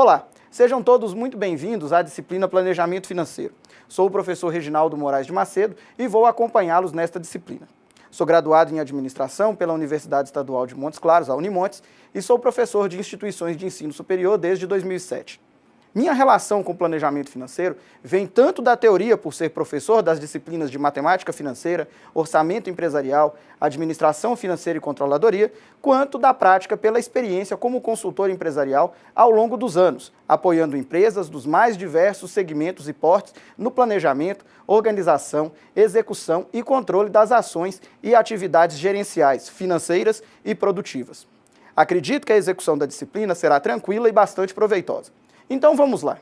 Olá, sejam todos muito bem-vindos à disciplina Planejamento Financeiro. Sou o professor Reginaldo Moraes de Macedo e vou acompanhá-los nesta disciplina. Sou graduado em Administração pela Universidade Estadual de Montes Claros, a Unimontes, e sou professor de instituições de ensino superior desde 2007. Minha relação com o planejamento financeiro vem tanto da teoria, por ser professor das disciplinas de matemática financeira, orçamento empresarial, administração financeira e controladoria, quanto da prática pela experiência como consultor empresarial ao longo dos anos, apoiando empresas dos mais diversos segmentos e portes no planejamento, organização, execução e controle das ações e atividades gerenciais, financeiras e produtivas. Acredito que a execução da disciplina será tranquila e bastante proveitosa. Então vamos lá.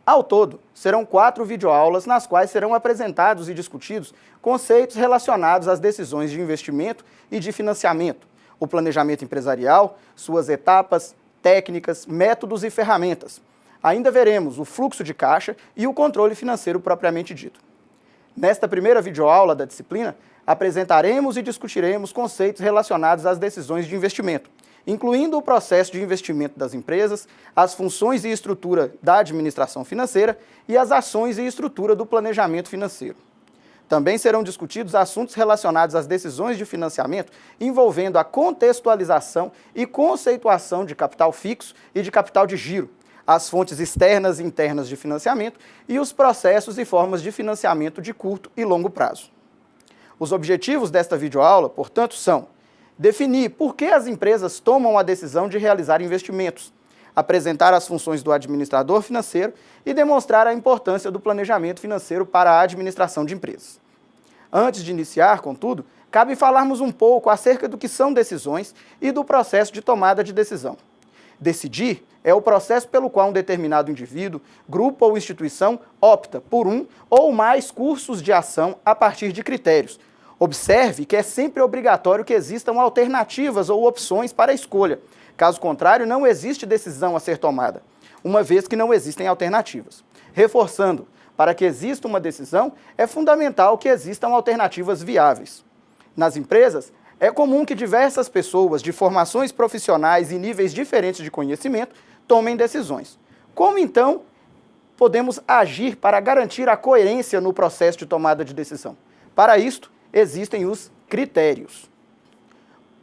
Ao todo, serão 4 videoaulas nas quais serão apresentados e discutidos conceitos relacionados às decisões de investimento e de financiamento, o planejamento empresarial, suas etapas, técnicas, métodos e ferramentas. Ainda veremos o fluxo de caixa e o controle financeiro propriamente dito. Nesta primeira videoaula da disciplina, apresentaremos e discutiremos conceitos relacionados às decisões de investimento, incluindo o processo de investimento das empresas, as funções e estrutura da administração financeira e as ações e estrutura do planejamento financeiro. Também serão discutidos assuntos relacionados às decisões de financiamento envolvendo a contextualização e conceituação de capital fixo e de capital de giro, as fontes externas e internas de financiamento e os processos e formas de financiamento de curto e longo prazo. Os objetivos desta videoaula, portanto, são definir por que as empresas tomam a decisão de realizar investimentos, apresentar as funções do administrador financeiro e demonstrar a importância do planejamento financeiro para a administração de empresas. Antes de iniciar, contudo, cabe falarmos um pouco acerca do que são decisões e do processo de tomada de decisão. Decidir é o processo pelo qual um determinado indivíduo, grupo ou instituição opta por um ou mais cursos de ação a partir de critérios. Observe que é sempre obrigatório que existam alternativas ou opções para a escolha. Caso contrário, não existe decisão a ser tomada, uma vez que não existem alternativas. Reforçando, para que exista uma decisão, é fundamental que existam alternativas viáveis. Nas empresas, é comum que diversas pessoas de formações profissionais e níveis diferentes de conhecimento tomem decisões. Como, então, podemos agir para garantir a coerência no processo de tomada de decisão? Para isto, existem os critérios.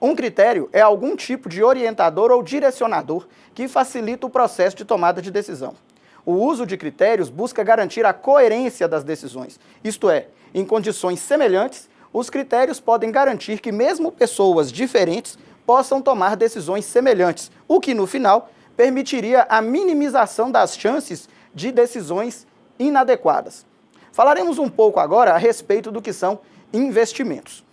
Um critério é algum tipo de orientador ou direcionador que facilita o processo de tomada de decisão. O uso de critérios busca garantir a coerência das decisões, isto é, em condições semelhantes, os critérios podem garantir que mesmo pessoas diferentes possam tomar decisões semelhantes, o que, no final, permitiria a minimização das chances de decisões inadequadas. Falaremos um pouco agora a respeito do que são investimentos.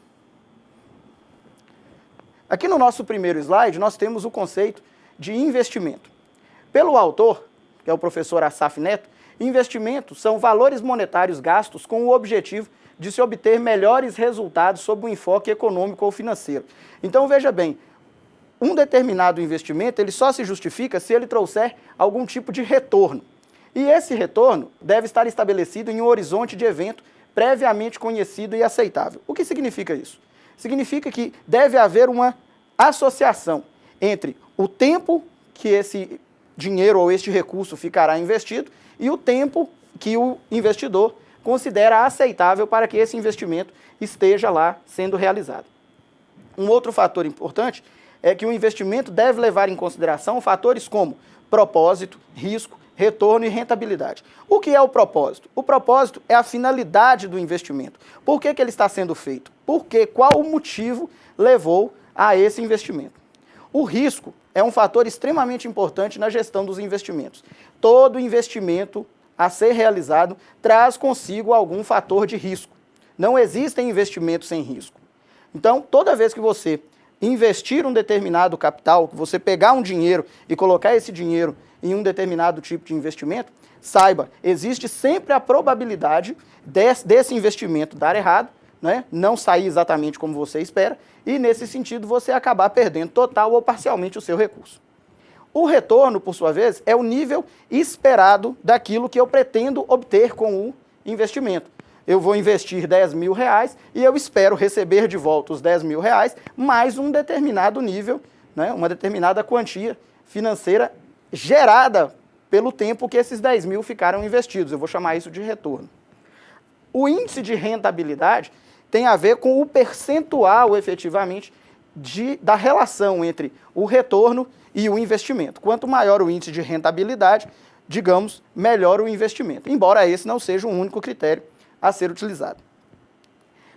Aqui no nosso primeiro slide, nós temos o conceito de investimento. Pelo autor, que é o professor Assaf Neto, investimentos são valores monetários gastos com o objetivo de se obter melhores resultados sob um enfoque econômico ou financeiro. Então, veja bem, um determinado investimento ele só se justifica se ele trouxer algum tipo de retorno. E esse retorno deve estar estabelecido em um horizonte de evento previamente conhecido e aceitável. O que significa isso? Significa que deve haver uma associação entre o tempo que esse dinheiro ou este recurso ficará investido e o tempo que o investidor considera aceitável para que esse investimento esteja lá sendo realizado. Um outro fator importante é que o investimento deve levar em consideração fatores como propósito, risco, retorno e rentabilidade. O que é o propósito? O propósito é a finalidade do investimento. Por que ele está sendo feito? Qual o motivo levou a esse investimento? O risco é um fator extremamente importante na gestão dos investimentos. Todo investimento a ser realizado traz consigo algum fator de risco. Não existem investimentos sem risco. Então, toda vez que você investir um determinado capital, que você pegar um dinheiro e colocar esse dinheiro em um determinado tipo de investimento, saiba, existe sempre a probabilidade desse investimento dar errado, né? Não sair exatamente como você espera, e nesse sentido você acabar perdendo total ou parcialmente o seu recurso. O retorno, por sua vez, é o nível esperado daquilo que eu pretendo obter com o investimento. Eu vou investir R$10.000 e eu espero receber de volta os R$10.000 mais um determinado nível, né, uma determinada quantia financeira gerada pelo tempo que esses 10 mil ficaram investidos. Eu vou chamar isso de retorno. O índice de rentabilidade tem a ver com o percentual, efetivamente, da relação entre o retorno e o investimento. Quanto maior o índice de rentabilidade, digamos, melhor o investimento, embora esse não seja o único critério a ser utilizado.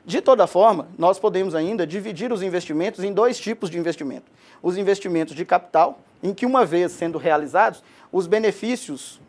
De toda forma, nós podemos ainda dividir os investimentos em dois tipos de investimento. Os investimentos de capital, em que uma vez sendo realizados, os benefícios,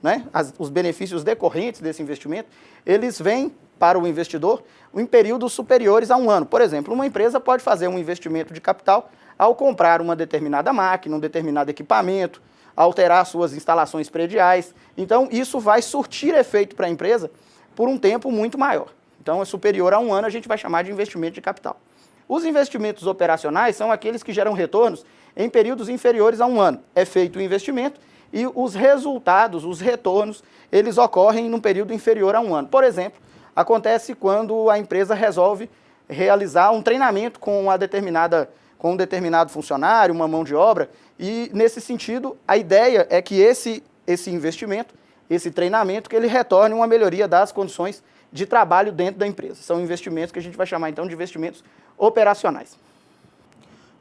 os benefícios decorrentes desse investimento, eles vêm para o investidor em períodos superiores a um ano. Por exemplo, uma empresa pode fazer um investimento de capital ao comprar uma determinada máquina, um determinado equipamento, alterar suas instalações prediais. Então, isso vai surtir efeito para a empresa por um tempo muito maior. Então, é superior a um ano, a gente vai chamar de investimento de capital. Os investimentos operacionais são aqueles que geram retornos em períodos inferiores a um ano. É feito o investimento e os resultados, os retornos, eles ocorrem num período inferior a um ano. Por exemplo, acontece quando a empresa resolve realizar um treinamento com um determinado funcionário, uma mão de obra, e nesse sentido, a ideia é que esse investimento, esse treinamento, que ele retorne uma melhoria das condições de trabalho dentro da empresa. São investimentos que a gente vai chamar então de investimentos operacionais.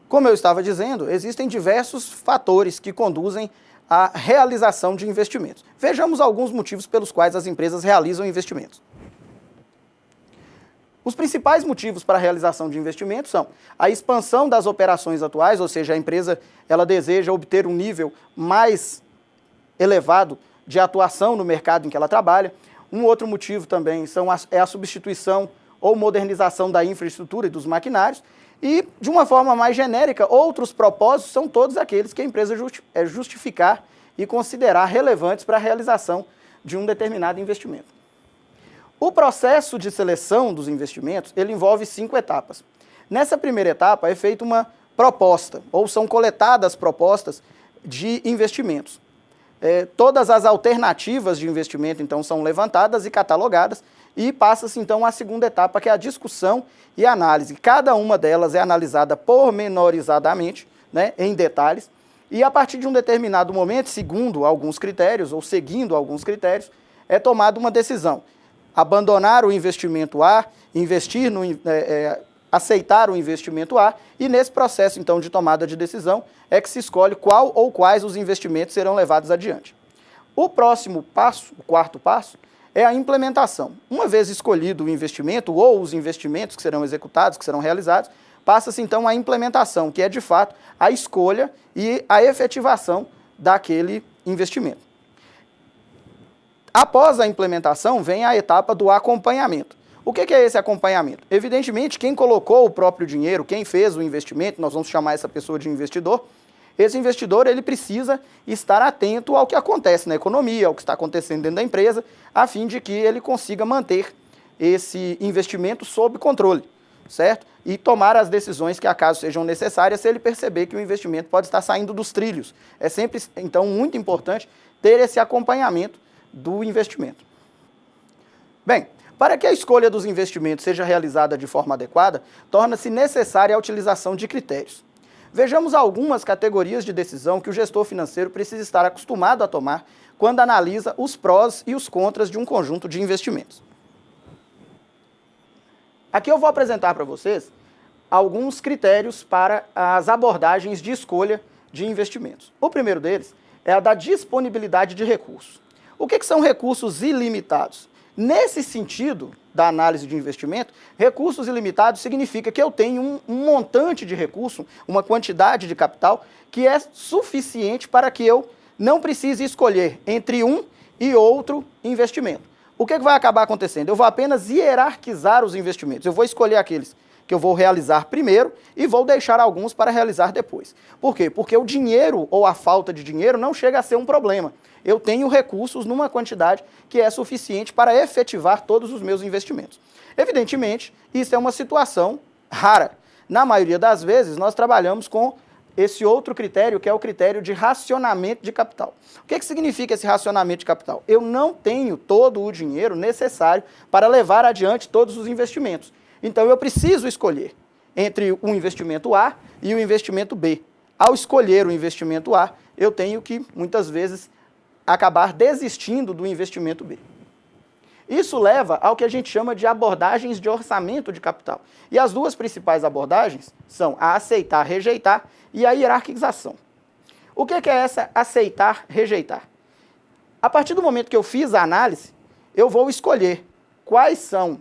Como eu estava dizendo, existem diversos fatores que conduzem à realização de investimentos. Vejamos alguns motivos pelos quais as empresas realizam investimentos. Os principais motivos para a realização de investimentos são a expansão das operações atuais, ou seja, a empresa ela deseja obter um nível mais elevado de atuação no mercado em que ela trabalha. Um outro motivo também é a substituição ou modernização da infraestrutura e dos maquinários. E, de uma forma mais genérica, outros propósitos são todos aqueles que a empresa justificar e considerar relevantes para a realização de um determinado investimento. O processo de seleção dos investimentos, ele envolve 5 etapas. Nessa primeira etapa é feita uma proposta, ou são coletadas propostas de investimentos. Todas as alternativas de investimento, então, são levantadas e catalogadas, e passa-se, então, à segunda etapa, que é a discussão e análise. Cada uma delas é analisada pormenorizadamente, em detalhes, e a partir de um determinado momento, segundo alguns critérios, ou seguindo alguns critérios, é tomada uma decisão. Abandonar o investimento A, aceitar o investimento A, e nesse processo, então, de tomada de decisão, é que se escolhe qual ou quais os investimentos serão levados adiante. O próximo passo, o quarto passo, é a implementação. Uma vez escolhido o investimento ou os investimentos que serão executados, que serão realizados, passa-se então à implementação, que é de fato a escolha e a efetivação daquele investimento. Após a implementação, vem a etapa do acompanhamento. O que é esse acompanhamento? Evidentemente, quem colocou o próprio dinheiro, quem fez o investimento, nós vamos chamar essa pessoa de investidor, esse investidor ele precisa estar atento ao que acontece na economia, ao que está acontecendo dentro da empresa, a fim de que ele consiga manter esse investimento sob controle, certo? E tomar as decisões que acaso sejam necessárias se ele perceber que o investimento pode estar saindo dos trilhos. É sempre, então, muito importante ter esse acompanhamento do investimento. Bem, para que a escolha dos investimentos seja realizada de forma adequada, torna-se necessária a utilização de critérios. Vejamos algumas categorias de decisão que o gestor financeiro precisa estar acostumado a tomar quando analisa os prós e os contras de um conjunto de investimentos. Aqui eu vou apresentar para vocês alguns critérios para as abordagens de escolha de investimentos. O primeiro deles é a da disponibilidade de recursos. O que são recursos ilimitados? Nesse sentido da análise de investimento, recursos ilimitados significa que eu tenho um montante de recurso, uma quantidade de capital que é suficiente para que eu não precise escolher entre um e outro investimento. O que vai acabar acontecendo? Eu vou apenas hierarquizar os investimentos. Eu vou escolher aqueles que eu vou realizar primeiro e vou deixar alguns para realizar depois. Por quê? Porque o dinheiro ou a falta de dinheiro não chega a ser um problema. Eu tenho recursos numa quantidade que é suficiente para efetivar todos os meus investimentos. Evidentemente, isso é uma situação rara. Na maioria das vezes, nós trabalhamos com esse outro critério, que é o critério de racionamento de capital. O que significa esse racionamento de capital? Eu não tenho todo o dinheiro necessário para levar adiante todos os investimentos. Então, eu preciso escolher entre o investimento A e o investimento B. Ao escolher o investimento A, eu tenho que, muitas vezes, acabar desistindo do investimento B. Isso leva ao que a gente chama de abordagens de orçamento de capital. E as duas principais abordagens são a aceitar, rejeitar e a hierarquização. O que é essa aceitar, rejeitar? A partir do momento que eu fiz a análise, eu vou escolher quais são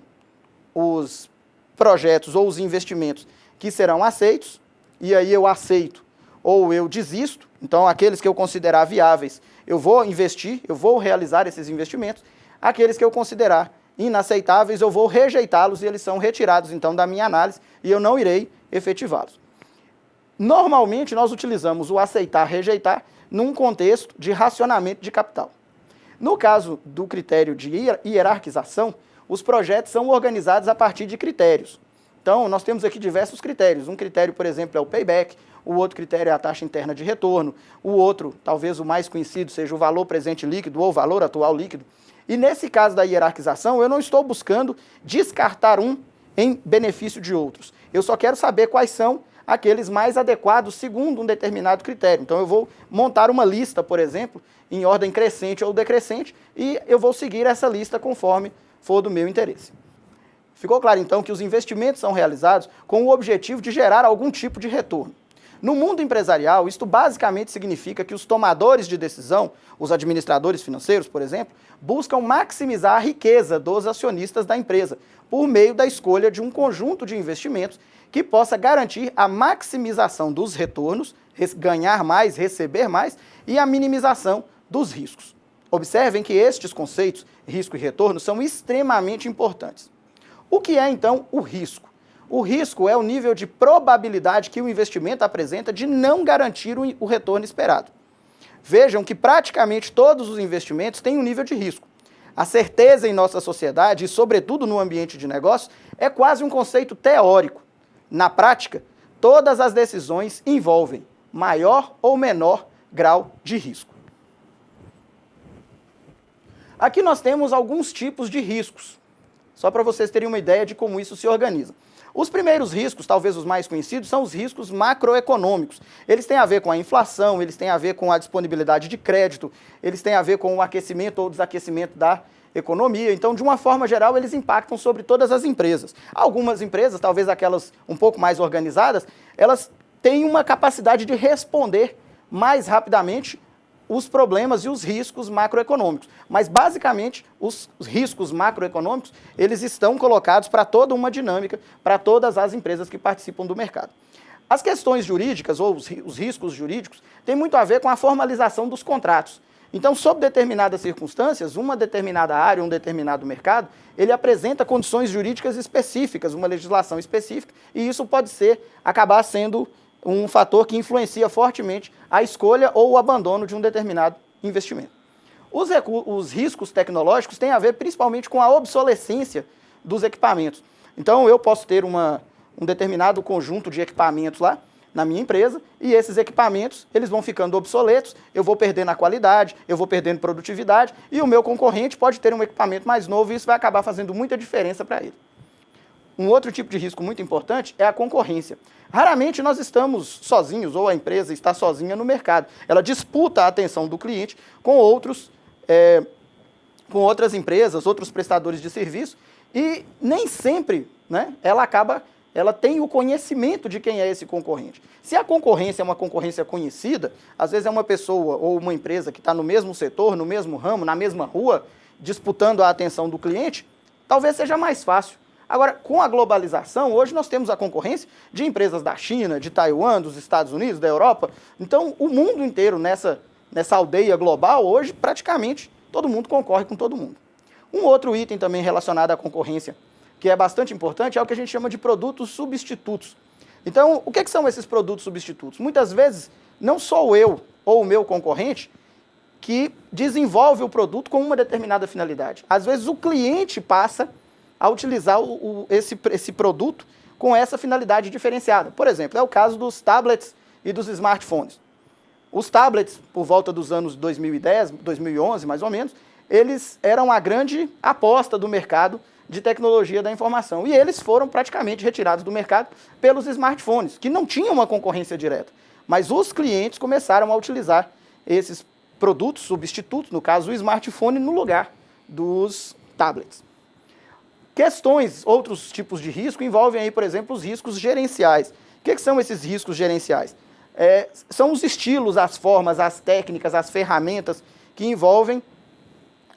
os projetos ou os investimentos que serão aceitos, e aí eu aceito ou eu desisto. Então, aqueles que eu considerar viáveis, eu vou investir, eu vou realizar esses investimentos. Aqueles que eu considerar inaceitáveis, eu vou rejeitá-los e eles são retirados, então, da minha análise e eu não irei efetivá-los. Normalmente, nós utilizamos o aceitar, rejeitar num contexto de racionamento de capital. No caso do critério de hierarquização, os projetos são organizados a partir de critérios. Então, nós temos aqui diversos critérios. Um critério, por exemplo, é o payback, o outro critério é a taxa interna de retorno, o outro, talvez o mais conhecido, seja o valor presente líquido ou o valor atual líquido. E nesse caso da hierarquização, eu não estou buscando descartar um em benefício de outros. Eu só quero saber quais são aqueles mais adequados segundo um determinado critério. Então eu vou montar uma lista, por exemplo, em ordem crescente ou decrescente, e eu vou seguir essa lista conforme for do meu interesse. Ficou claro, então, que os investimentos são realizados com o objetivo de gerar algum tipo de retorno. No mundo empresarial, isto basicamente significa que os tomadores de decisão, os administradores financeiros, por exemplo, buscam maximizar a riqueza dos acionistas da empresa por meio da escolha de um conjunto de investimentos que possa garantir a maximização dos retornos, ganhar mais, receber mais, e a minimização dos riscos. Observem que estes conceitos, risco e retorno, são extremamente importantes. O que é, então, o risco? O risco é o nível de probabilidade que o investimento apresenta de não garantir o retorno esperado. Vejam que praticamente todos os investimentos têm um nível de risco. A certeza em nossa sociedade, e sobretudo no ambiente de negócio, é quase um conceito teórico. Na prática, todas as decisões envolvem maior ou menor grau de risco. Aqui nós temos alguns tipos de riscos, só para vocês terem uma ideia de como isso se organiza. Os primeiros riscos, talvez os mais conhecidos, são os riscos macroeconômicos. Eles têm a ver com a inflação, eles têm a ver com a disponibilidade de crédito, eles têm a ver com o aquecimento ou desaquecimento da economia. Então, de uma forma geral, eles impactam sobre todas as empresas. Algumas empresas, talvez aquelas um pouco mais organizadas, elas têm uma capacidade de responder mais rapidamente os problemas e os riscos macroeconômicos. Mas, basicamente, os riscos macroeconômicos, eles estão colocados para toda uma dinâmica, para todas as empresas que participam do mercado. As questões jurídicas, ou os riscos jurídicos, têm muito a ver com a formalização dos contratos. Então, sob determinadas circunstâncias, uma determinada área, um determinado mercado, ele apresenta condições jurídicas específicas, uma legislação específica, e isso pode acabar sendo um fator que influencia fortemente a escolha ou o abandono de um determinado investimento. Os riscos tecnológicos têm a ver principalmente com a obsolescência dos equipamentos. Então, eu posso ter um determinado conjunto de equipamentos lá na minha empresa, e esses equipamentos eles vão ficando obsoletos, eu vou perdendo a qualidade, eu vou perdendo produtividade, e o meu concorrente pode ter um equipamento mais novo e isso vai acabar fazendo muita diferença para ele. Um outro tipo de risco muito importante é a concorrência. Raramente nós estamos sozinhos, ou a empresa está sozinha no mercado. Ela disputa a atenção do cliente com outras empresas, outros prestadores de serviço, e nem sempre, né, ela tem o conhecimento de quem é esse concorrente. Se a concorrência é uma concorrência conhecida, às vezes é uma pessoa ou uma empresa que está no mesmo setor, no mesmo ramo, na mesma rua, disputando a atenção do cliente, talvez seja mais fácil. Agora, com a globalização, hoje nós temos a concorrência de empresas da China, de Taiwan, dos Estados Unidos, da Europa. Então, o mundo inteiro nessa aldeia global, hoje, praticamente, todo mundo concorre com todo mundo. Um outro item também relacionado à concorrência, que é bastante importante, é o que a gente chama de produtos substitutos. Então, o que são esses produtos substitutos? Muitas vezes, não sou eu ou o meu concorrente que desenvolve o produto com uma determinada finalidade. Às vezes, o cliente passa a utilizar esse produto com essa finalidade diferenciada. Por exemplo, é o caso dos tablets e dos smartphones. Os tablets, por volta dos anos 2010, 2011, mais ou menos, eles eram a grande aposta do mercado de tecnologia da informação. E eles foram praticamente retirados do mercado pelos smartphones, que não tinham uma concorrência direta. Mas os clientes começaram a utilizar esses produtos substitutos, no caso o smartphone, no lugar dos tablets. Outros tipos de risco envolvem aí, por exemplo, os riscos gerenciais. O que são esses riscos gerenciais? São os estilos, as formas, as técnicas, as ferramentas que envolvem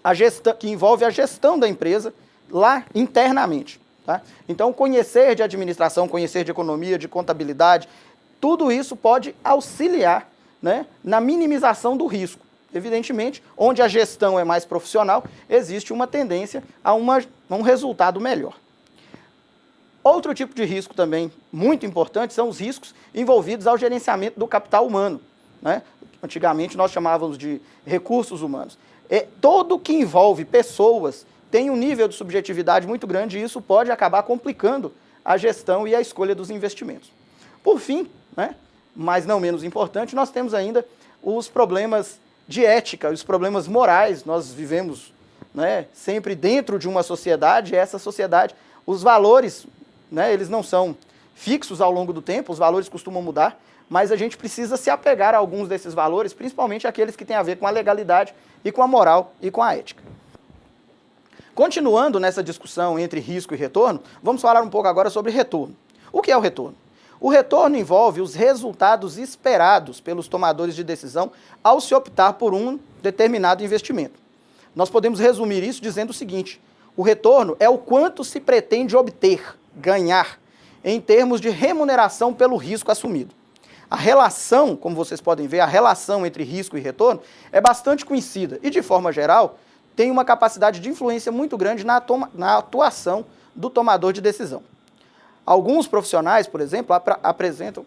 a gestão da empresa lá internamente. Tá? Então, conhecer de administração, conhecer de economia, de contabilidade, tudo isso pode auxiliar, né, na minimização do risco. Evidentemente, onde a gestão é mais profissional, existe uma tendência a um resultado melhor. Outro tipo de risco também muito importante são os riscos envolvidos ao gerenciamento do capital humano, né? Antigamente nós chamávamos de recursos humanos. Todo que envolve pessoas tem um nível de subjetividade muito grande e isso pode acabar complicando a gestão e a escolha dos investimentos. Por fim, né, mas não menos importante, nós temos ainda os problemas de ética, os problemas morais. Nós vivemos, né, sempre dentro de uma sociedade, e essa sociedade, os valores, né, eles não são fixos ao longo do tempo, os valores costumam mudar, mas a gente precisa se apegar a alguns desses valores, principalmente aqueles que têm a ver com a legalidade e com a moral e com a ética. Continuando nessa discussão entre risco e retorno, vamos falar um pouco agora sobre retorno. O que é o retorno? O retorno envolve os resultados esperados pelos tomadores de decisão ao se optar por um determinado investimento. Nós podemos resumir isso dizendo o seguinte: o retorno é o quanto se pretende obter, ganhar, em termos de remuneração pelo risco assumido. A relação, como vocês podem ver, a relação entre risco e retorno é bastante conhecida e, de forma geral, tem uma capacidade de influência muito grande na atuação do tomador de decisão. Alguns profissionais, por exemplo, apresentam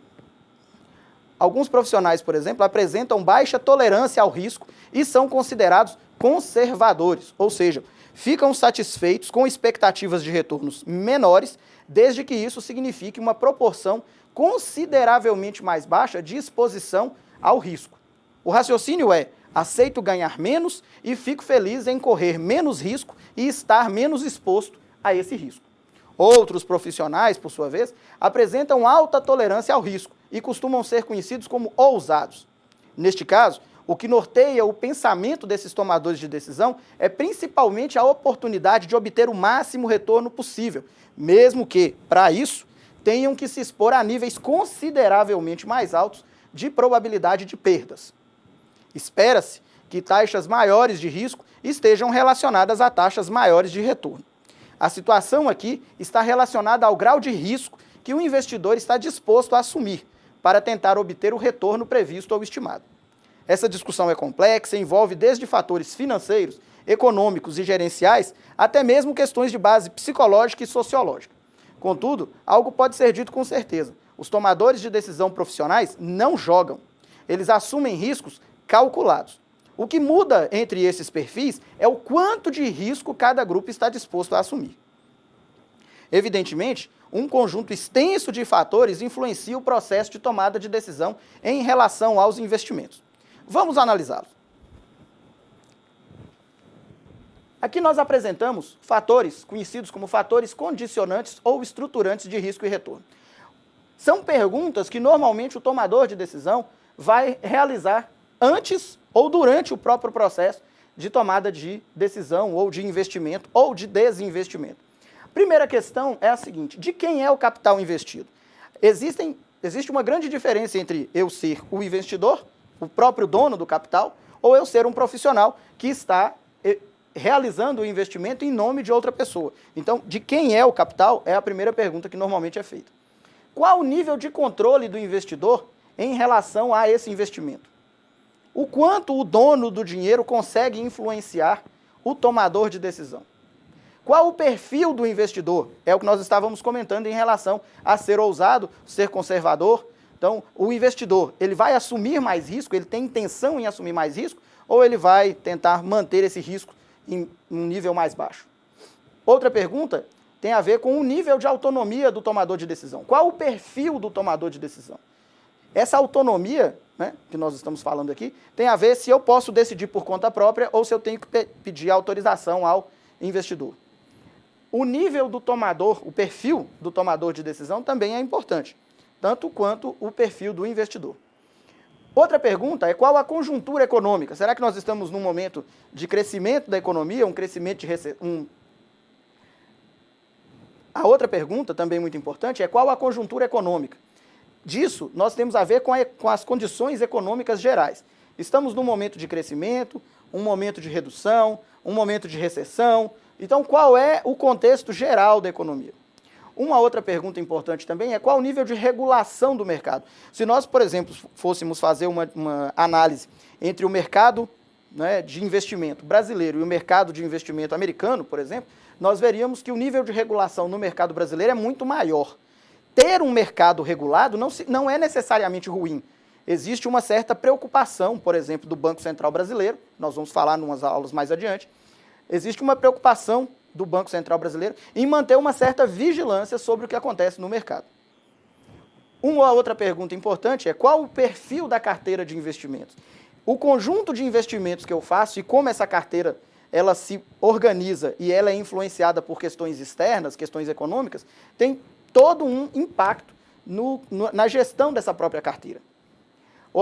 baixa tolerância ao risco e são considerados conservadores, ou seja, ficam satisfeitos com expectativas de retornos menores, desde que isso signifique uma proporção consideravelmente mais baixa de exposição ao risco. O raciocínio é: aceito ganhar menos e fico feliz em correr menos risco e estar menos exposto a esse risco. Outros profissionais, por sua vez, apresentam alta tolerância ao risco e costumam ser conhecidos como ousados. Neste caso, o que norteia o pensamento desses tomadores de decisão é principalmente a oportunidade de obter o máximo retorno possível, mesmo que, para isso, tenham que se expor a níveis consideravelmente mais altos de probabilidade de perdas. Espera-se que taxas maiores de risco estejam relacionadas a taxas maiores de retorno. A situação aqui está relacionada ao grau de risco que o investidor está disposto a assumir para tentar obter o retorno previsto ou estimado. Essa discussão é complexa, envolve desde fatores financeiros, econômicos e gerenciais, até mesmo questões de base psicológica e sociológica. Contudo, algo pode ser dito com certeza: os tomadores de decisão profissionais não jogam. Eles assumem riscos calculados. O que muda entre esses perfis é o quanto de risco cada grupo está disposto a assumir. Evidentemente, um conjunto extenso de fatores influencia o processo de tomada de decisão em relação aos investimentos. Vamos analisá-los. Aqui nós apresentamos fatores conhecidos como fatores condicionantes ou estruturantes de risco e retorno. São perguntas que normalmente o tomador de decisão vai realizar antes ou durante o próprio processo de tomada de decisão ou de investimento ou de desinvestimento. Primeira questão é a seguinte: de quem é o capital investido? Existe uma grande diferença entre eu ser o investidor, o próprio dono do capital, ou eu ser um profissional que está realizando o investimento em nome de outra pessoa. Então, de quem é o capital é a primeira pergunta que normalmente é feita. Qual o nível de controle do investidor em relação a esse investimento? O quanto o dono do dinheiro consegue influenciar o tomador de decisão? Qual o perfil do investidor? É o que nós estávamos comentando em relação a ser ousado, ser conservador. Então, o investidor, ele vai assumir mais risco, ele tem intenção em assumir mais risco, ou ele vai tentar manter esse risco em um nível mais baixo? Outra pergunta tem a ver com o nível de autonomia do tomador de decisão. Qual o perfil do tomador de decisão? Essa autonomia, né, que nós estamos falando aqui, tem a ver se eu posso decidir por conta própria ou se eu tenho que pedir autorização ao investidor. O nível do tomador, o perfil do tomador de decisão também é importante, tanto quanto o perfil do investidor. Outra pergunta é qual a conjuntura econômica? Será que nós estamos num momento de crescimento da economia, um crescimento de A outra pergunta, também muito importante, é qual a conjuntura econômica? Disso, nós temos a ver com as condições econômicas gerais. Estamos num momento de crescimento, um momento de redução, um momento de recessão. Então, qual é o contexto geral da economia? Uma outra pergunta importante também é qual o nível de regulação do mercado. Se nós, por exemplo, fôssemos fazer uma análise entre o mercado, né, de investimento brasileiro e o mercado de investimento americano, por exemplo, nós veríamos que o nível de regulação no mercado brasileiro é muito maior. Ter um mercado regulado não é necessariamente ruim. Existe uma certa preocupação, por exemplo, do Banco Central Brasileiro, nós vamos falar em umas aulas mais adiante, existe uma preocupação do Banco Central Brasileiro em manter uma certa vigilância sobre o que acontece no mercado. Uma outra pergunta importante é qual o perfil da carteira de investimentos? O conjunto de investimentos que eu faço e como essa carteira ela se organiza e ela é influenciada por questões externas, questões econômicas, tem todo um impacto na gestão dessa própria carteira.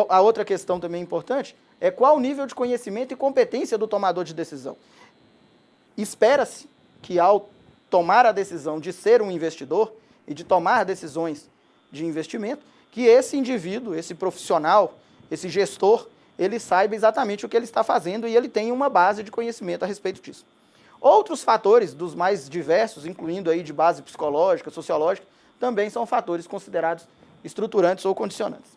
A outra questão também importante é qual o nível de conhecimento e competência do tomador de decisão. Espera-se que ao tomar a decisão de ser um investidor e de tomar decisões de investimento, que esse indivíduo, esse profissional, esse gestor, ele saiba exatamente o que ele está fazendo e ele tenha uma base de conhecimento a respeito disso. Outros fatores, dos mais diversos, incluindo aí de base psicológica, sociológica, também são fatores considerados estruturantes ou condicionantes.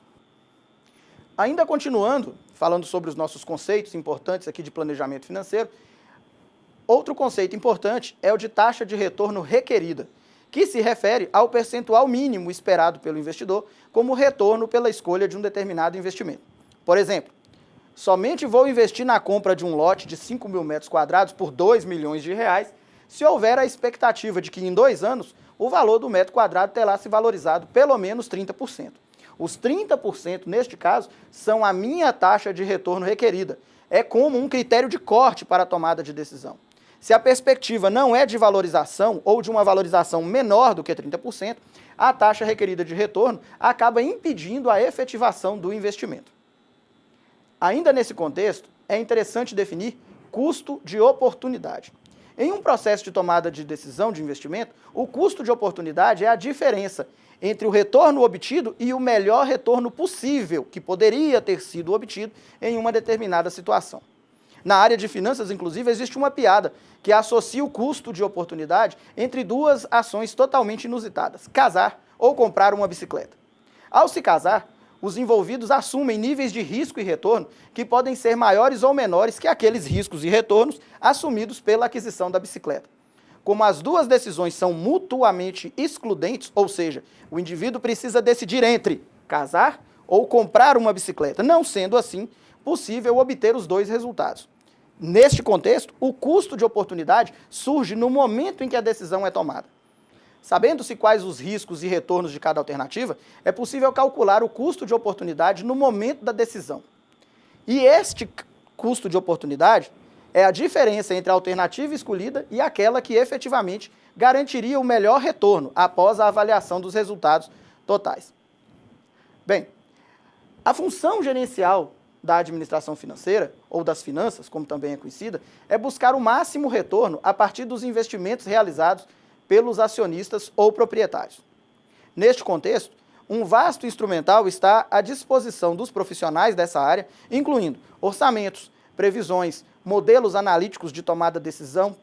Ainda continuando, falando sobre os nossos conceitos importantes aqui de planejamento financeiro, outro conceito importante é o de taxa de retorno requerida, que se refere ao percentual mínimo esperado pelo investidor como retorno pela escolha de um determinado investimento. Por exemplo, somente vou investir na compra de um lote de 5 mil metros quadrados por 2 milhões de reais se houver a expectativa de que em 2 anos o valor do metro quadrado terá se valorizado pelo menos 30%. Os 30%, neste caso, são a minha taxa de retorno requerida. É como um critério de corte para a tomada de decisão. Se a perspectiva não é de valorização ou de uma valorização menor do que 30%, a taxa requerida de retorno acaba impedindo a efetivação do investimento. Ainda nesse contexto, é interessante definir custo de oportunidade. Em um processo de tomada de decisão de investimento, o custo de oportunidade é a diferença entre o retorno obtido e o melhor retorno possível que poderia ter sido obtido em uma determinada situação. Na área de finanças, inclusive, existe uma piada que associa o custo de oportunidade entre duas ações totalmente inusitadas: casar ou comprar uma bicicleta. Ao se casar, os envolvidos assumem níveis de risco e retorno que podem ser maiores ou menores que aqueles riscos e retornos assumidos pela aquisição da bicicleta. Como as duas decisões são mutuamente excludentes, ou seja, o indivíduo precisa decidir entre casar ou comprar uma bicicleta, não sendo assim possível obter os dois resultados. Neste contexto, o custo de oportunidade surge no momento em que a decisão é tomada. Sabendo-se quais os riscos e retornos de cada alternativa, é possível calcular o custo de oportunidade no momento da decisão. E este custo de oportunidade é a diferença entre a alternativa escolhida e aquela que efetivamente garantiria o melhor retorno após a avaliação dos resultados totais. Bem, a função gerencial da administração financeira, ou das finanças, como também é conhecida, é buscar o máximo retorno a partir dos investimentos realizados pelos acionistas ou proprietários. Neste contexto, um vasto instrumental está à disposição dos profissionais dessa área, incluindo orçamentos, previsões, modelos analíticos de tomada de decisão.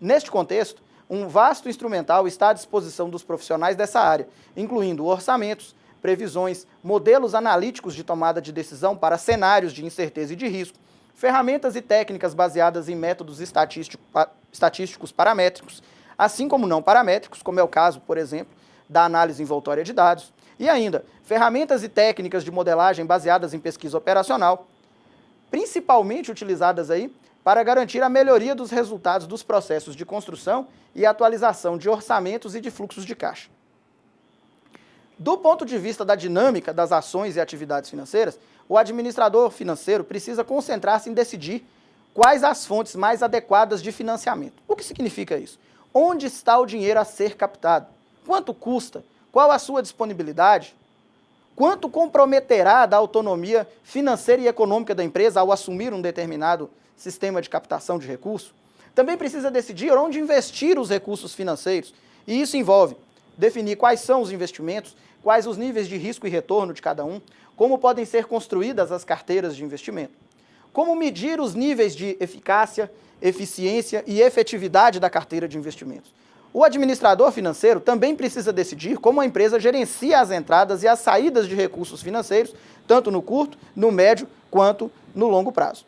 Neste contexto, um vasto instrumental está à disposição dos profissionais dessa área, incluindo orçamentos, previsões, modelos analíticos de tomada de decisão para cenários de incerteza e de risco, ferramentas e técnicas baseadas em métodos estatísticos paramétricos, assim como não paramétricos, como é o caso, por exemplo, da análise envoltória de dados, e ainda ferramentas e técnicas de modelagem baseadas em pesquisa operacional, principalmente utilizadas aí para garantir a melhoria dos resultados dos processos de construção e atualização de orçamentos e de fluxos de caixa. Do ponto de vista da dinâmica das ações e atividades financeiras, o administrador financeiro precisa concentrar-se em decidir quais as fontes mais adequadas de financiamento. O que significa isso? Onde está o dinheiro a ser captado? Quanto custa? Qual a sua disponibilidade? quanto comprometerá da autonomia financeira e econômica da empresa ao assumir um determinado sistema de captação de recursos. Também precisa decidir onde investir os recursos financeiros, e isso envolve definir quais são os investimentos, quais os níveis de risco e retorno de cada um, como podem ser construídas as carteiras de investimento, como medir os níveis de eficácia, eficiência e efetividade da carteira de investimentos. O administrador financeiro também precisa decidir como a empresa gerencia as entradas e as saídas de recursos financeiros, tanto no curto, no médio, quanto no longo prazo.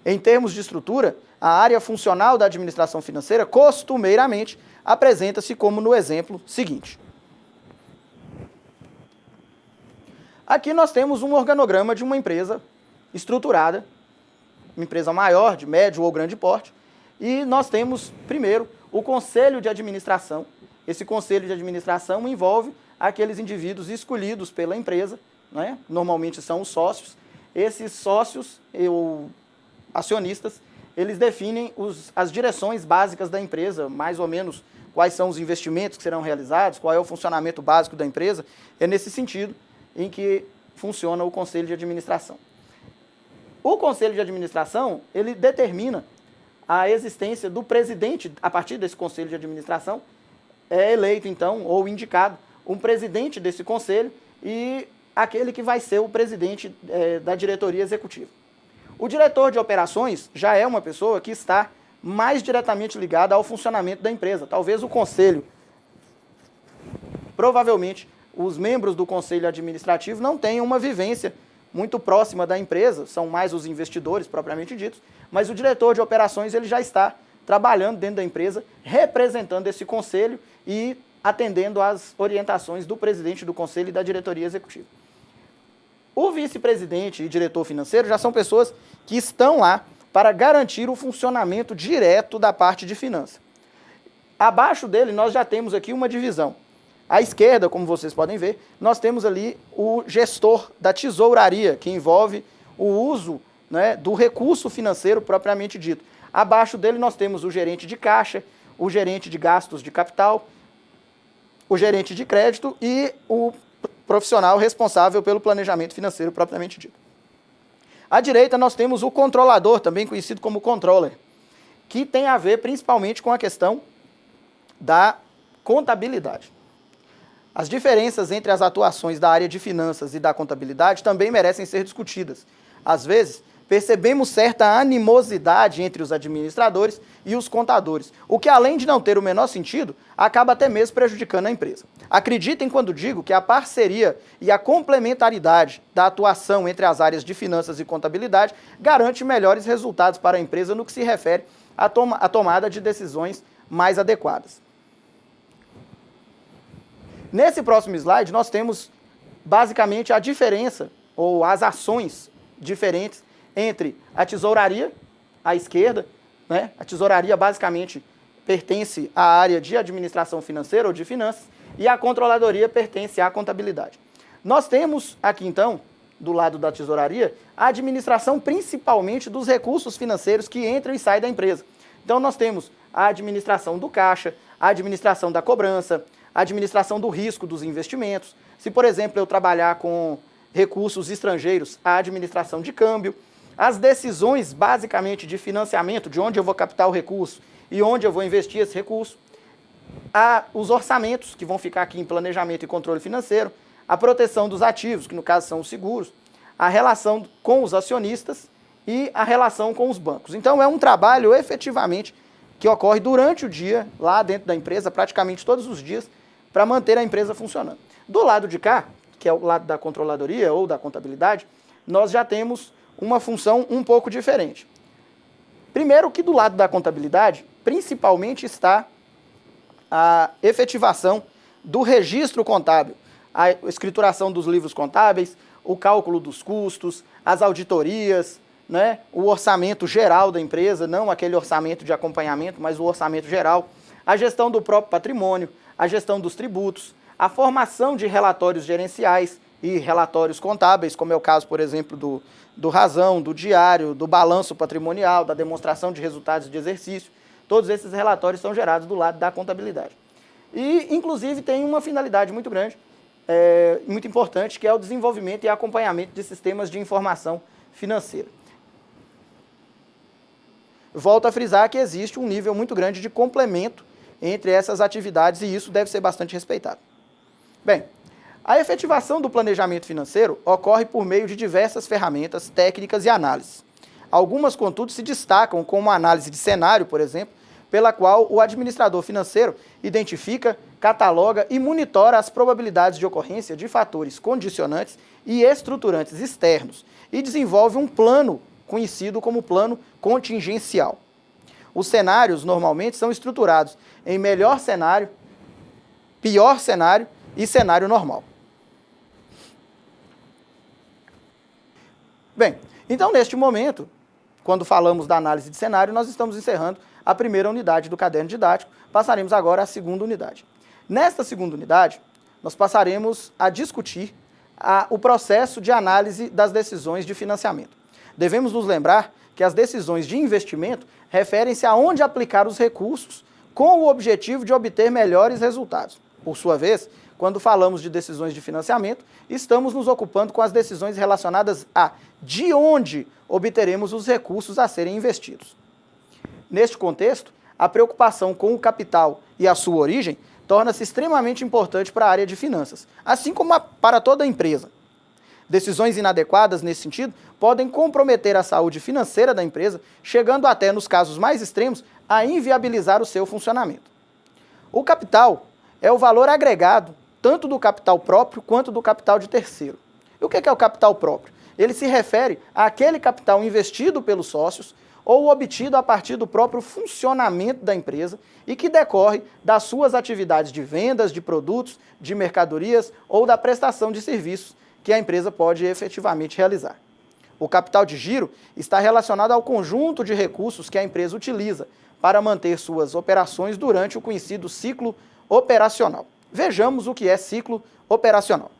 Em termos de estrutura, a área funcional da administração financeira costumeiramente apresenta-se como no exemplo seguinte. Aqui nós temos um organograma de uma empresa estruturada, uma empresa maior, de médio ou grande porte, e nós temos, primeiro, o conselho de administração. Esse conselho de administração envolve aqueles indivíduos escolhidos pela empresa, né? Normalmente são os sócios. Esses sócios ou acionistas, eles definem as direções básicas da empresa, mais ou menos quais são os investimentos que serão realizados, qual é o funcionamento básico da empresa. É nesse sentido em que funciona o conselho de administração. O conselho de administração, ele determina a existência do presidente. A partir desse conselho de administração, é eleito, então, ou indicado, um presidente desse conselho e aquele que vai ser o presidente da diretoria executiva. O diretor de operações já é uma pessoa que está mais diretamente ligada ao funcionamento da empresa. Talvez o conselho, provavelmente, os membros do conselho administrativo não tenham uma vivência muito próxima da empresa, são mais os investidores propriamente ditos, mas o diretor de operações ele já está trabalhando dentro da empresa, representando esse conselho e atendendo às orientações do presidente do conselho e da diretoria executiva. O vice-presidente e diretor financeiro já são pessoas que estão lá para garantir o funcionamento direto da parte de finanças. Abaixo dele nós já temos aqui uma divisão. À esquerda, como vocês podem ver, nós temos ali o gestor da tesouraria, que envolve o uso, né, do recurso financeiro propriamente dito. Abaixo dele nós temos o gerente de caixa, o gerente de gastos de capital, o gerente de crédito e o profissional responsável pelo planejamento financeiro propriamente dito. À direita nós temos o controlador, também conhecido como controller, que tem a ver principalmente com a questão da contabilidade. As diferenças entre as atuações da área de finanças e da contabilidade também merecem ser discutidas. Às vezes, percebemos certa animosidade entre os administradores e os contadores, o que, além de não ter o menor sentido, acaba até mesmo prejudicando a empresa. Acreditem quando digo que a parceria e a complementaridade da atuação entre as áreas de finanças e contabilidade garante melhores resultados para a empresa no que se refere à tomada de decisões mais adequadas. Nesse próximo slide, nós temos basicamente a diferença, ou as ações diferentes, entre a tesouraria, à esquerda, né? A tesouraria basicamente pertence à área de administração financeira ou de finanças, e a controladoria pertence à contabilidade. Nós temos aqui, então, do lado da tesouraria, a administração principalmente dos recursos financeiros que entram e saem da empresa. Então, nós temos a administração do caixa, a administração da cobrança, a administração do risco dos investimentos. Se, por exemplo, eu trabalhar com recursos estrangeiros, a administração de câmbio, as decisões basicamente de financiamento, de onde eu vou captar o recurso e onde eu vou investir esse recurso, os orçamentos, que vão ficar aqui em planejamento e controle financeiro, a proteção dos ativos, que no caso são os seguros, a relação com os acionistas e a relação com os bancos. Então é um trabalho efetivamente que ocorre durante o dia, lá dentro da empresa, praticamente todos os dias, para manter a empresa funcionando. Do lado de cá, que é o lado da controladoria ou da contabilidade, nós já temos uma função um pouco diferente. Primeiro que do lado da contabilidade, principalmente está a efetivação do registro contábil, a escrituração dos livros contábeis, o cálculo dos custos, as auditorias, né, o orçamento geral da empresa, não aquele orçamento de acompanhamento, mas o orçamento geral, a gestão do próprio patrimônio, a gestão dos tributos, a formação de relatórios gerenciais e relatórios contábeis, como é o caso, por exemplo, do Razão, do Diário, do Balanço Patrimonial, da demonstração de resultados de exercício. Todos esses relatórios são gerados do lado da contabilidade. E, inclusive, tem uma finalidade muito grande, muito importante, que é o desenvolvimento e acompanhamento de sistemas de informação financeira. Volto a frisar que existe um nível muito grande de complemento entre essas atividades e isso deve ser bastante respeitado. Bem, a efetivação do planejamento financeiro ocorre por meio de diversas ferramentas, técnicas e análises. Algumas, contudo, se destacam como a análise de cenário, por exemplo, pela qual o administrador financeiro identifica, cataloga e monitora as probabilidades de ocorrência de fatores condicionantes e estruturantes externos e desenvolve um plano conhecido como plano contingencial. Os cenários normalmente são estruturados em melhor cenário, pior cenário e cenário normal. Bem, então neste momento, quando falamos da análise de cenário, nós estamos encerrando a primeira unidade do caderno didático, passaremos agora à segunda unidade. Nesta segunda unidade, nós passaremos a discutir o processo de análise das decisões de financiamento. Devemos nos lembrar que as decisões de investimento referem-se a onde aplicar os recursos com o objetivo de obter melhores resultados. Por sua vez, quando falamos de decisões de financiamento, estamos nos ocupando com as decisões relacionadas a de onde obteremos os recursos a serem investidos. Neste contexto, a preocupação com o capital e a sua origem torna-se extremamente importante para a área de finanças, assim como para toda a empresa. Decisões inadequadas nesse sentido podem comprometer a saúde financeira da empresa, chegando até, nos casos mais extremos, a inviabilizar o seu funcionamento. O capital é o valor agregado tanto do capital próprio quanto do capital de terceiro. E o que é o capital próprio? Ele se refere àquele capital investido pelos sócios ou obtido a partir do próprio funcionamento da empresa e que decorre das suas atividades de vendas de produtos, de mercadorias ou da prestação de serviços que a empresa pode efetivamente realizar. O capital de giro está relacionado ao conjunto de recursos que a empresa utiliza para manter suas operações durante o conhecido ciclo operacional. Vejamos o que é ciclo operacional.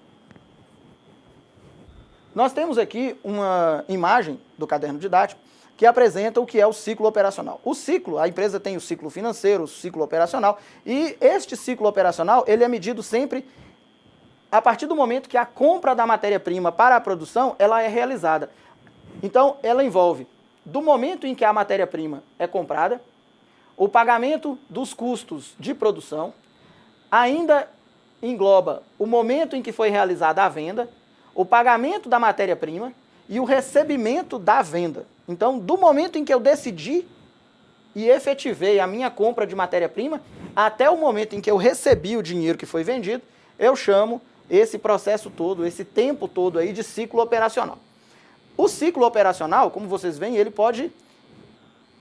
Nós temos aqui uma imagem do caderno didático que apresenta o que é o ciclo operacional. O ciclo, a empresa tem o ciclo financeiro, o ciclo operacional, e este ciclo operacional ele é medido sempre a partir do momento que a compra da matéria-prima para a produção ela é realizada. Então, ela envolve do momento em que a matéria-prima é comprada, o pagamento dos custos de produção, ainda engloba o momento em que foi realizada a venda, o pagamento da matéria-prima e o recebimento da venda. Então, do momento em que eu decidi e efetivei a minha compra de matéria-prima, até o momento em que eu recebi o dinheiro que foi vendido, eu chamo esse processo todo, esse tempo todo aí de ciclo operacional. O ciclo operacional, como vocês veem, ele pode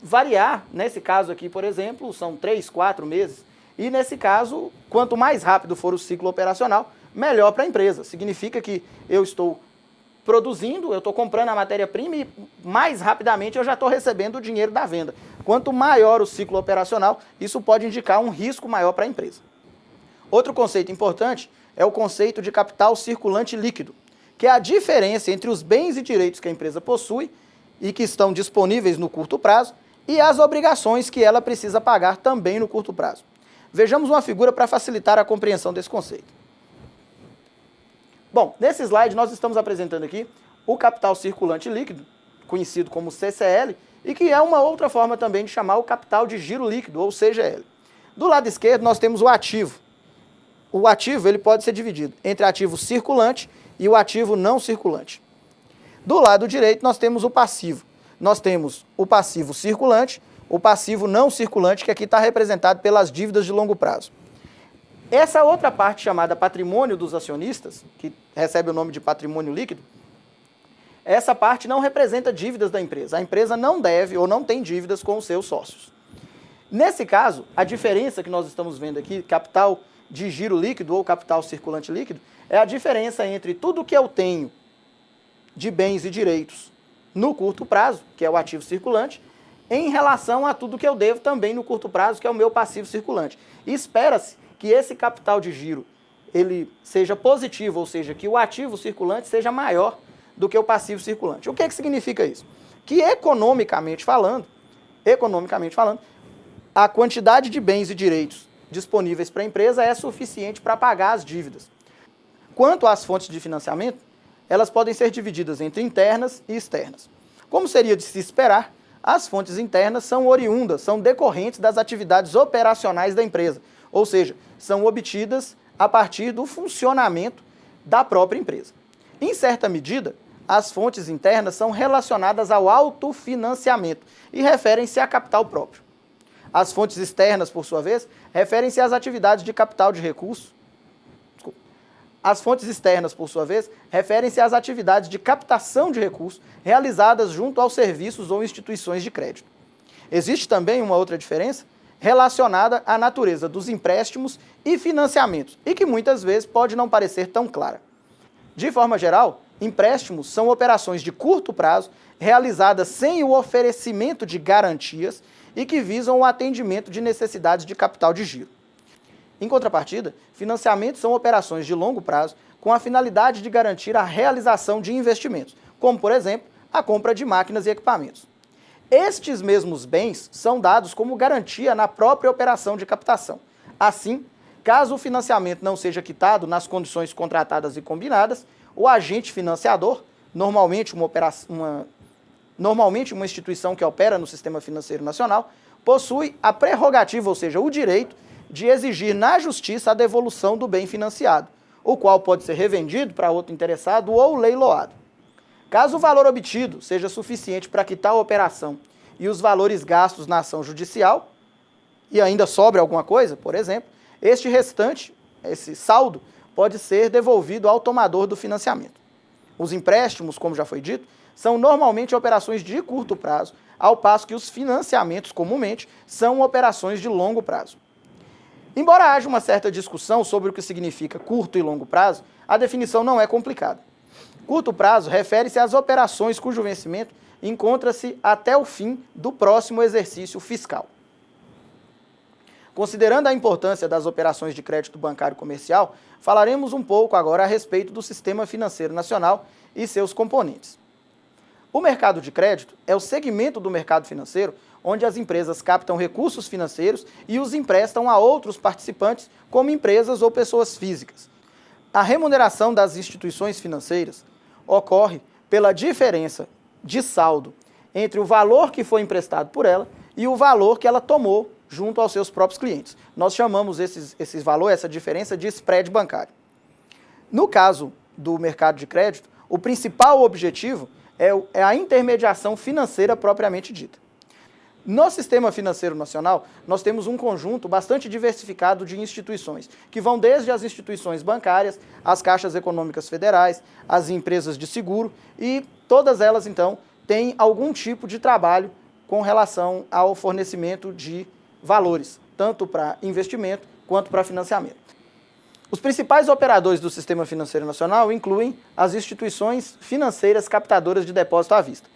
variar. Nesse caso aqui, por exemplo, são 3, 4 meses. E nesse caso, quanto mais rápido for o ciclo operacional, melhor para a empresa. Significa que eu estou produzindo, eu estou comprando a matéria-prima e mais rapidamente eu já estou recebendo o dinheiro da venda. Quanto maior o ciclo operacional, isso pode indicar um risco maior para a empresa. Outro conceito importante é o conceito de capital circulante líquido, que é a diferença entre os bens e direitos que a empresa possui e que estão disponíveis no curto prazo e as obrigações que ela precisa pagar também no curto prazo. Vejamos uma figura para facilitar a compreensão desse conceito. Bom, nesse slide nós estamos apresentando aqui o capital circulante líquido, conhecido como CCL, e que é uma outra forma também de chamar o capital de giro líquido, ou CGL. Do lado esquerdo nós temos o ativo. O ativo ele pode ser dividido entre ativo circulante e o ativo não circulante. Do lado direito nós temos o passivo. Nós temos o passivo circulante, o passivo não circulante, que aqui está representado pelas dívidas de longo prazo. Essa outra parte chamada patrimônio dos acionistas, que recebe o nome de patrimônio líquido, essa parte não representa dívidas da empresa. A empresa não deve ou não tem dívidas com os seus sócios. Nesse caso, a diferença que nós estamos vendo aqui, capital de giro líquido ou capital circulante líquido, é a diferença entre tudo que eu tenho de bens e direitos no curto prazo, que é o ativo circulante, em relação a tudo que eu devo também no curto prazo, que é o meu passivo circulante. E espera-se que esse capital de giro ele seja positivo, ou seja, que o ativo circulante seja maior do que o passivo circulante. O que significa isso? Que economicamente falando, a quantidade de bens e direitos disponíveis para a empresa é suficiente para pagar as dívidas. Quanto às fontes de financiamento, elas podem ser divididas entre internas e externas. Como seria de se esperar, as fontes internas são oriundas, são decorrentes das atividades operacionais da empresa, ou seja, são obtidas a partir do funcionamento da própria empresa. Em certa medida, as fontes internas são relacionadas ao autofinanciamento e referem-se a capital próprio. As fontes externas, por sua vez, referem-se às atividades de capital de recurso. As fontes externas, por sua vez, referem-se às atividades de captação de recursos realizadas junto aos serviços ou instituições de crédito. Existe também uma outra diferença relacionada à natureza dos empréstimos e financiamentos, e que muitas vezes pode não parecer tão clara. De forma geral, empréstimos são operações de curto prazo realizadas sem o oferecimento de garantias e que visam o atendimento de necessidades de capital de giro. Em contrapartida, financiamentos são operações de longo prazo com a finalidade de garantir a realização de investimentos, como, por exemplo, a compra de máquinas e equipamentos. Estes mesmos bens são dados como garantia na própria operação de captação. Assim, caso o financiamento não seja quitado nas condições contratadas e combinadas, o agente financiador, normalmente uma instituição que opera no sistema financeiro nacional, possui a prerrogativa, ou seja, o direito de exigir na justiça a devolução do bem financiado, o qual pode ser revendido para outro interessado ou leiloado. Caso o valor obtido seja suficiente para quitar a operação e os valores gastos na ação judicial, e ainda sobre alguma coisa, por exemplo, este restante, esse saldo, pode ser devolvido ao tomador do financiamento. Os empréstimos, como já foi dito, são normalmente operações de curto prazo, ao passo que os financiamentos, comumente, são operações de longo prazo. Embora haja uma certa discussão sobre o que significa curto e longo prazo, a definição não é complicada. Curto prazo refere-se às operações cujo vencimento encontra-se até o fim do próximo exercício fiscal. Considerando a importância das operações de crédito bancário comercial, falaremos um pouco agora a respeito do sistema financeiro nacional e seus componentes. O mercado de crédito é o segmento do mercado financeiro onde as empresas captam recursos financeiros e os emprestam a outros participantes, como empresas ou pessoas físicas. A remuneração das instituições financeiras ocorre pela diferença de saldo entre o valor que foi emprestado por ela e o valor que ela tomou junto aos seus próprios clientes. Nós chamamos esse valor, essa diferença, de spread bancário. No caso do mercado de crédito, o principal objetivo é a intermediação financeira propriamente dita. No sistema financeiro nacional, nós temos um conjunto bastante diversificado de instituições, que vão desde as instituições bancárias, as caixas econômicas federais, as empresas de seguro, e todas elas, então, têm algum tipo de trabalho com relação ao fornecimento de valores, tanto para investimento quanto para financiamento. Os principais operadores do sistema financeiro nacional incluem as instituições financeiras captadoras de depósito à vista,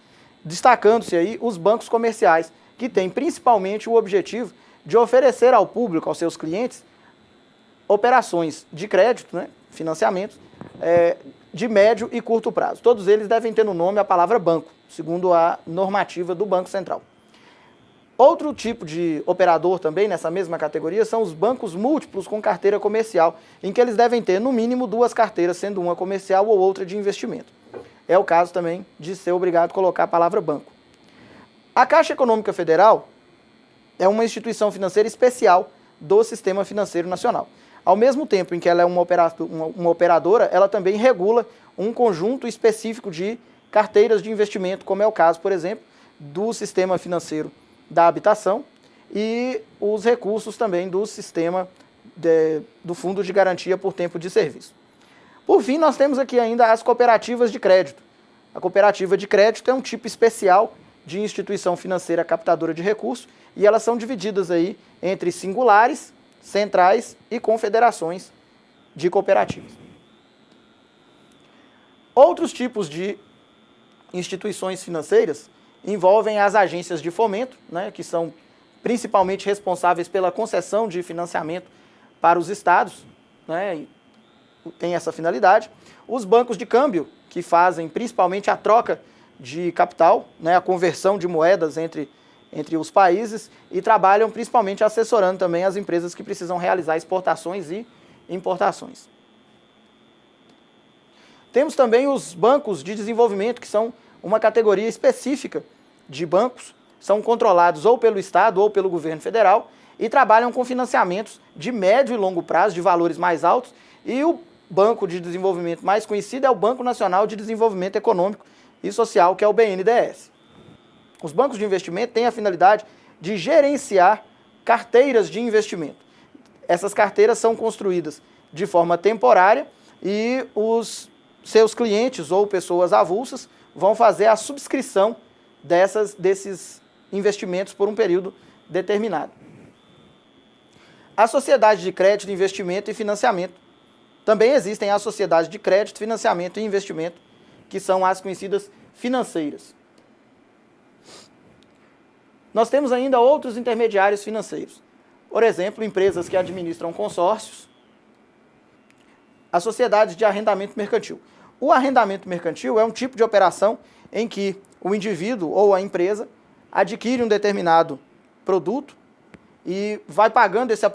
destacando-se aí os bancos comerciais, que têm principalmente o objetivo de oferecer ao público, aos seus clientes, operações de crédito, financiamentos, de médio e curto prazo. Todos eles devem ter no nome a palavra banco, segundo a normativa do Banco Central. Outro tipo de operador também nessa mesma categoria são os bancos múltiplos com carteira comercial, em que eles devem ter no mínimo duas carteiras, sendo uma comercial ou outra de investimento. É o caso também de ser obrigado a colocar a palavra banco. A Caixa Econômica Federal é uma instituição financeira especial do Sistema Financeiro Nacional. Ao mesmo tempo em que ela é uma operadora, ela também regula um conjunto específico de carteiras de investimento, como é o caso, por exemplo, do Sistema Financeiro da Habitação e os recursos também do sistema do Fundo de Garantia por Tempo de Serviço. Por fim, nós temos aqui ainda as cooperativas de crédito. A cooperativa de crédito é um tipo especial de instituição financeira captadora de recursos, e elas são divididas aí entre singulares, centrais e confederações de cooperativas. Outros tipos de instituições financeiras envolvem as agências de fomento, que são principalmente responsáveis pela concessão de financiamento para os estados, e tem essa finalidade. Os bancos de câmbio, que fazem principalmente a troca de capital, a conversão de moedas entre os países, e trabalham principalmente assessorando também as empresas que precisam realizar exportações e importações. Temos também os bancos de desenvolvimento, que são uma categoria específica de bancos, são controlados ou pelo Estado ou pelo governo federal e trabalham com financiamentos de médio e longo prazo, de valores mais altos, e o banco de desenvolvimento mais conhecido é o Banco Nacional de Desenvolvimento Econômico e Social, que é o BNDES. Os bancos de investimento têm a finalidade de gerenciar carteiras de investimento. Essas carteiras são construídas de forma temporária e os seus clientes ou pessoas avulsas vão fazer a subscrição desses investimentos por um período determinado. A sociedade de crédito, investimento e financiamento. Também existem as sociedades de crédito, financiamento e investimento, que são as conhecidas financeiras. Nós temos ainda outros intermediários financeiros. Por exemplo, empresas que administram consórcios, as sociedades de arrendamento mercantil. O arrendamento mercantil é um tipo de operação em que o indivíduo ou a empresa adquire um determinado produto e vai pagando esse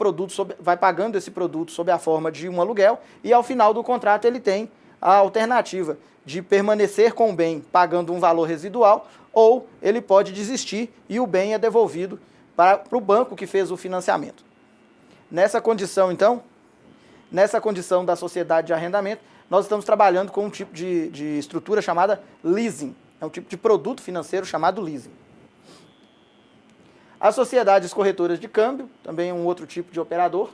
produto sob a forma de um aluguel, e ao final do contrato ele tem a alternativa de permanecer com o bem pagando um valor residual, ou ele pode desistir e o bem é devolvido para o banco que fez o financiamento. Nessa condição, então, da sociedade de arrendamento, nós estamos trabalhando com um tipo de estrutura chamada leasing. É um tipo de produto financeiro chamado leasing. As sociedades corretoras de câmbio, também é um outro tipo de operador.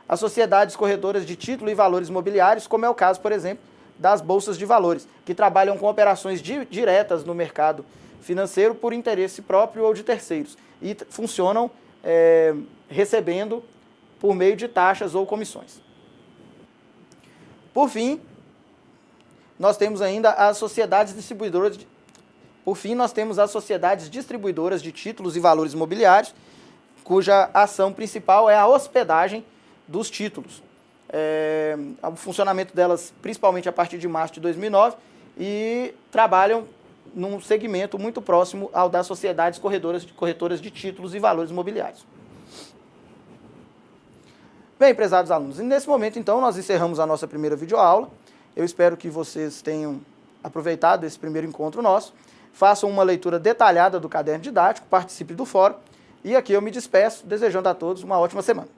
As sociedades corretoras de título e valores imobiliários, como é o caso, por exemplo, das bolsas de valores, que trabalham com operações diretas no mercado financeiro por interesse próprio ou de terceiros e funcionam recebendo por meio de taxas ou comissões. Por fim, nós temos ainda as sociedades distribuidoras de títulos e valores imobiliários, cuja ação principal é a hospedagem dos títulos. O funcionamento delas, principalmente a partir de março de 2009, e trabalham num segmento muito próximo ao das sociedades corretoras de títulos e valores imobiliários. Bem, prezados alunos, e nesse momento, então, nós encerramos a nossa primeira videoaula. Eu espero que vocês tenham aproveitado esse primeiro encontro nosso. Façam uma leitura detalhada do caderno didático, participe do fórum, e aqui eu me despeço, desejando a todos uma ótima semana.